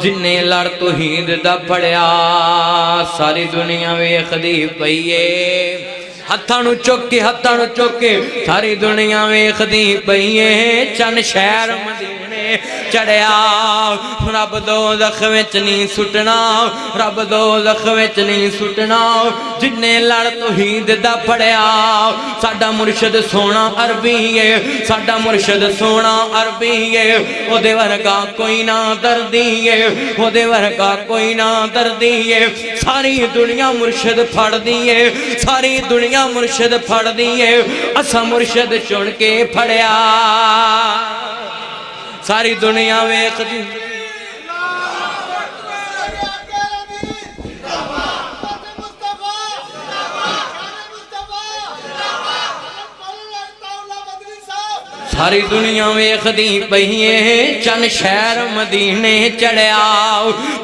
जिन्ने लड़ तौहीद दा फड़िया सारी दुनिया वेखदी पई ए हत्थां नूं चुक के सारी दुनिया वेखदी पई ए चन शहर मदीने चढ़िया रब दोज़ख विच नहीं सुटना रब दोज़ख विच नहीं सुटना जिन्ने लड़ तौहीद दा फड़िया साडा मुर्शद सोना अरबी है साडा मुर्शद सोना अरबी है ओदे वर्गा कोई ना दर्दी है ओदे वर्गा कोई ना दर्दी है सारी दुनिया मुर्शद फड़दी है सारी दुनिया मुर्शद फड़दी है असा मुर्शद चुन के फड़िया सारी दुनिया वेखदी सारी दुनिया वेखदी पई ए चन शहर मदीने चढ़िया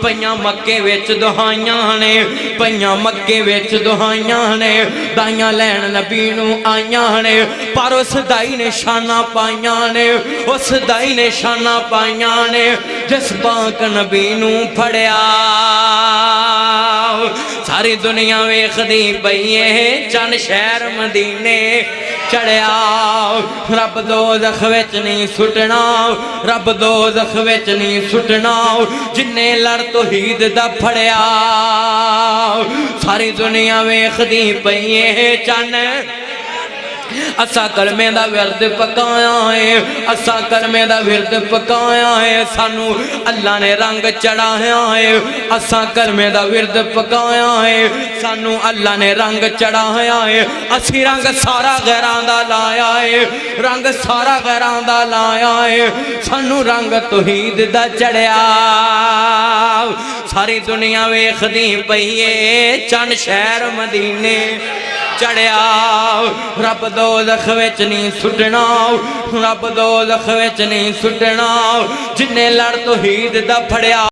पईयां मक्के विच दुहाइयां ने पईयां मक्के विच दुहाइयां ने दाइयां लैन नबी नूं आइयां ने पर उस दाई ने शाना पाइयां ने उस दाई ने शाना पाइयां ने जिस बाक नबी नूं फड़िया सारी दुनिया वेखदी पई ए चन शहर मदीने चढ़िया रब दोज़ख विच नहीं सुटना रब दोज़ख विच नहीं सुटना जिन्ने लड़ तौहीद दा फड़िया सारी दुनिया वेखदी पई ए चन असा कलमे दा विरद पकाया है असा कलमे दा विरद पकाया है सानू अल्लाह ने रंग चढ़ाया है असा कलमे दा विरद पकाया है सानू अल्लाह ने रंग चढ़ाया है असी रंग सारा गैरां दा लाया है रंग सारा गैरां दा लाया है सानू रंग तौहीद दा चढ़िया सारी दुनिया वेखदी पई ए चन शहर मदीने चढ़िया रब दोज़ख विच नहीं सुटना रब दोज़ख विच नहीं सुटना जिन्ने लड़ तौहीद दा फड़िया।